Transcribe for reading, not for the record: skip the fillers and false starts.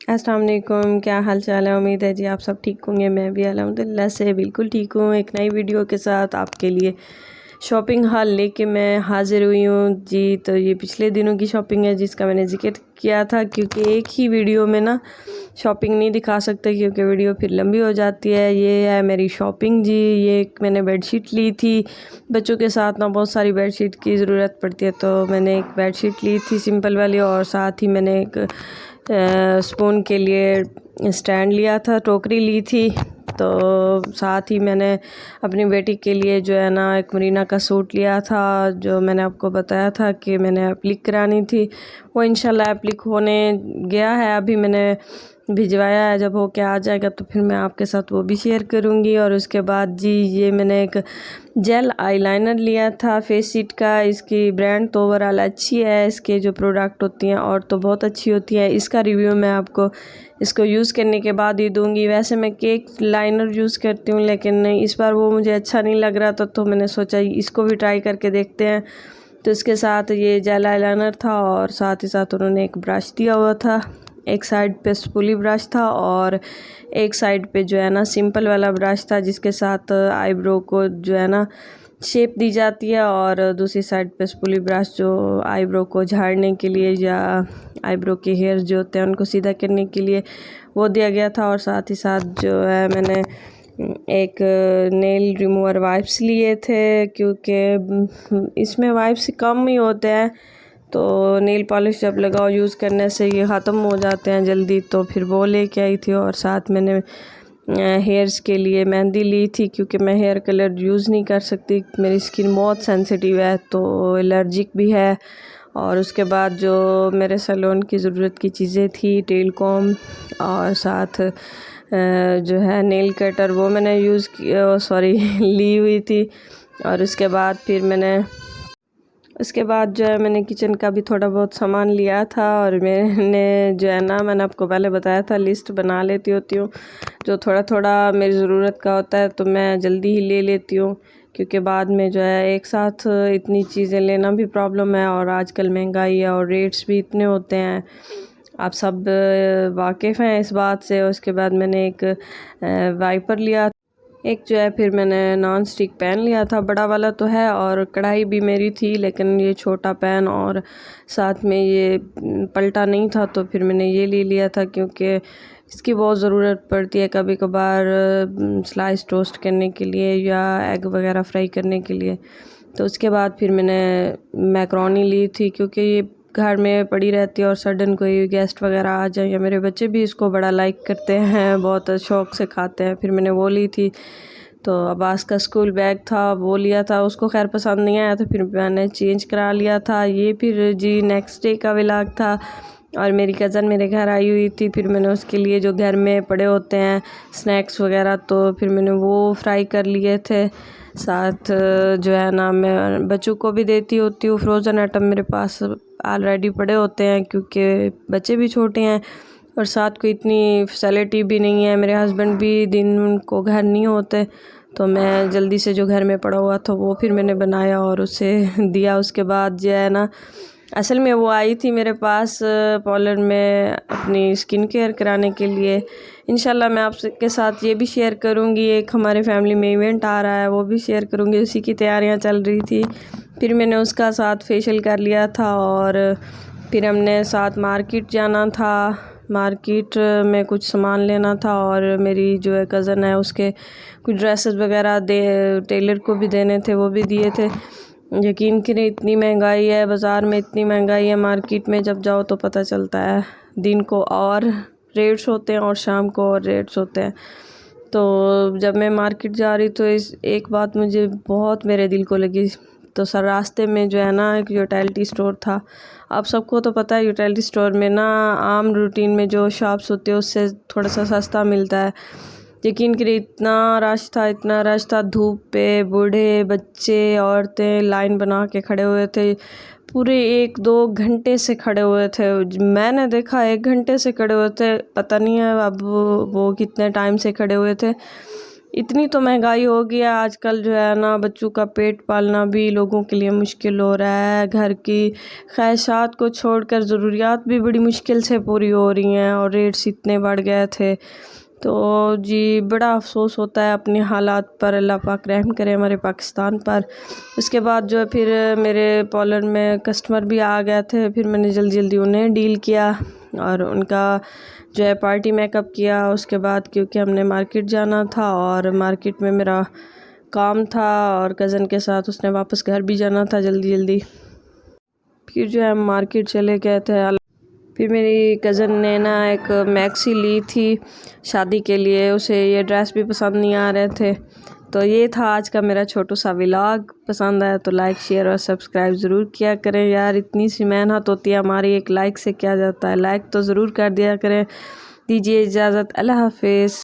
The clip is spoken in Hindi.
अस्सलाम वालेकुम, क्या हाल चाल है। उम्मीद है जी आप सब ठीक होंगे। मैं भी अल्हम्दुलिल्लाह से बिल्कुल ठीक हूँ। एक नई वीडियो के साथ आपके लिए शॉपिंग हाल लेके मैं हाज़िर हुई हूँ जी। तो ये पिछले दिनों की शॉपिंग है जिसका मैंने ज़िक्र किया था, क्योंकि एक ही वीडियो में ना शॉपिंग नहीं दिखा सकते क्योंकि वीडियो फिर लंबी हो जाती है। ये है मेरी शॉपिंग जी। ये एक मैंने बेडशीट ली थी। बच्चों के साथ ना बहुत सारी बेडशीट की ज़रूरत पड़ती है, तो मैंने एक बेडशीट ली थी सिंपल वाली, और साथ ही मैंने एक स्पून के लिए स्टैंड लिया था, टोकरी ली थी। तो साथ ही मैंने अपनी बेटी के लिए जो है ना एक मरीना का सूट लिया था, जो मैंने आपको बताया था कि मैंने एप्लिक करानी थी। वो इंशाल्लाह एप्लिक होने गया है, अभी मैंने भिजवाया है। जब हो के आ जाएगा तो फिर मैं आपके साथ वो भी शेयर करूँगी। और उसके बाद जी ये मैंने एक जेल आईलाइनर लिया था फेसशिट का। इसकी ब्रांड तो ओवरऑल अच्छी है, इसके जो प्रोडक्ट होती हैं और तो बहुत अच्छी होती है। इसका रिव्यू मैं आपको इसको यूज़ करने के बाद ही दूंगी। वैसे मैं केक लाइनर यूज़ करती हूँ, लेकिन इस बार वो मुझे अच्छा नहीं लग रहा था, तो मैंने सोचा इसको भी ट्राई करके देखते हैं। तो इसके साथ ये जेल आईलाइनर था, और साथ ही साथ उन्होंने एक ब्रश दिया हुआ था। एक साइड पे स्पूली ब्रश था और एक साइड पे जो है ना सिंपल वाला ब्रश था, जिसके साथ आईब्रो को जो है ना शेप दी जाती है, और दूसरी साइड पे स्पूली ब्रश जो आईब्रो को झाड़ने के लिए या आईब्रो के हेयर्स जो होते हैं उनको सीधा करने के लिए वो दिया गया था। और साथ ही साथ जो है मैंने एक नेल रिमूवर वाइप्स लिए थे, क्योंकि इसमें वाइप्स कम ही होते हैं, तो नेल पॉलिश जब लगाओ यूज़ करने से ये ख़त्म हो जाते हैं जल्दी, तो फिर वो लेके आई थी। और साथ मैंने हेयर्स के लिए मेहंदी ली थी, क्योंकि मैं हेयर कलर यूज़ नहीं कर सकती, मेरी स्किन बहुत सेंसिटिव है, तो एलर्जिक भी है। और उसके बाद जो मेरे सैलून की ज़रूरत की चीज़ें थी, टेल कॉम और साथ जो है नेल कटर, वो मैंने यूज़ किया सॉरी ली हुई थी। और उसके बाद जो है मैंने किचन का भी थोड़ा बहुत सामान लिया था। और मैंने जो है ना मैंने आपको पहले बताया था लिस्ट बना लेती होती हूँ, जो थोड़ा थोड़ा मेरी ज़रूरत का होता है तो मैं जल्दी ही ले लेती हूँ, क्योंकि बाद में जो है एक साथ इतनी चीज़ें लेना भी प्रॉब्लम है। और आजकल महंगाई है और रेट्स भी इतने होते हैं, आप सब वाकिफ़ हैं इस बात से। उसके बाद मैंने एक वाइपर लिया, एक जो है फिर मैंने नॉन स्टिक पैन लिया था, बड़ा वाला तो है, और कढ़ाई भी मेरी थी, लेकिन ये छोटा पैन और साथ में ये पलटा नहीं था, तो फिर मैंने ये ले लिया था, क्योंकि इसकी बहुत ज़रूरत पड़ती है कभी कभार स्लाइस टोस्ट करने के लिए या एग वगैरह फ्राई करने के लिए। तो उसके बाद फिर मैंने मैकरोनी ली थी, क्योंकि ये घर में पड़ी रहती है और सडन कोई गेस्ट वगैरह आ जाए, या मेरे बच्चे भी इसको बड़ा लाइक करते हैं, बहुत शौक़ से खाते हैं। फिर मैंने वो ली थी। तो अब्बास का स्कूल बैग था, वो लिया था, उसको खैर पसंद नहीं आया, तो फिर मैंने चेंज करा लिया था। ये फिर जी नेक्स्ट डे का व्लॉग था, और मेरी कज़न मेरे घर आई हुई थी, फिर मैंने उसके लिए जो घर में पड़े होते हैं स्नैक्स वगैरह, तो फिर मैंने वो फ्राई कर लिए थे। साथ जो है ना मैं बच्चों को भी देती होती हूँ, फ्रोज़न आइटम मेरे पास ऑलरेडी पड़े होते हैं, क्योंकि बच्चे भी छोटे हैं और साथ कोई इतनी फैसिलिटी भी नहीं है। मेरे हस्बैंड भी दिन को घर नहीं होते, तो मैं जल्दी से जो घर में पड़ा हुआ था वो फिर मैंने बनाया और उसे दिया। उसके बाद जो है ना असल में वो आई थी मेरे पास पार्लर में अपनी स्किन केयर कराने के लिए। इंशाल्लाह मैं आपके साथ ये भी शेयर करूँगी, एक हमारे फैमिली में इवेंट आ रहा है, वो भी शेयर करूँगी, उसी की तैयारियां चल रही थी। फिर मैंने उसका साथ फेशियल कर लिया था, और फिर हमने साथ मार्केट जाना था, मार्केट में कुछ सामान लेना था, और मेरी जो है कज़न है उसके कुछ ड्रेसेस वगैरह टेलर को भी देने थे, वो भी दिए थे। यकीन करें इतनी महंगाई है बाज़ार में, इतनी महंगाई है, मार्केट में जब जाओ तो पता चलता है दिन को और रेट्स होते हैं और शाम को और रेट्स होते हैं। तो जब मैं मार्केट जा रही तो इस एक बात मुझे बहुत मेरे दिल को लगी। तो सर रास्ते में जो है ना एक यूटिलिटी स्टोर था। आप सबको तो पता है यूटिलिटी स्टोर में ना आम रूटीन में जो शॉप्स होते हैं उससे थोड़ा सा सस्ता मिलता है। यकीन करिए इतना रश था, धूप पे बूढ़े बच्चे औरतें लाइन बना के खड़े हुए थे, पूरे 1-2 घंटे से खड़े हुए थे। मैंने देखा 1 घंटे से खड़े हुए थे, पता नहीं है अब वो कितने टाइम से खड़े हुए थे। इतनी तो महंगाई हो गई है आजकल जो है ना, बच्चों का पेट पालना भी लोगों के लिए मुश्किल हो रहा है। घर की ख्वाहिशात को छोड़कर ज़रूरियात भी बड़ी मुश्किल से पूरी हो रही हैं और रेट्स इतने बढ़ गए थे। तो जी बड़ा अफसोस होता है अपनी हालात पर। अल्लाह पाक रहम करे हमारे पाकिस्तान पर। उसके बाद जो है फिर मेरे पार्लर में कस्टमर भी आ गए थे, फिर मैंने जल्दी जल्दी उन्हें डील किया और उनका जो है पार्टी मेकअप किया। उसके बाद क्योंकि हमने मार्केट जाना था और मार्केट में मेरा काम था और कज़न के साथ उसने वापस घर भी जाना था जल्दी जल्दी। फिर जो है हम मार्केट चले गए थे। फिर मेरी कज़न ने ना एक मैक्सी ली थी शादी के लिए, उसे ये ड्रेस भी पसंद नहीं आ रहे थे। तो ये था आज का मेरा छोटू सा व्लॉग। पसंद आया तो लाइक शेयर और सब्सक्राइब ज़रूर किया करें यार। इतनी सी मेहनत होती है हमारी, एक लाइक से क्या जाता है, लाइक तो ज़रूर कर दिया करें। दीजिए इजाज़त, अल्लाह हाफिज़।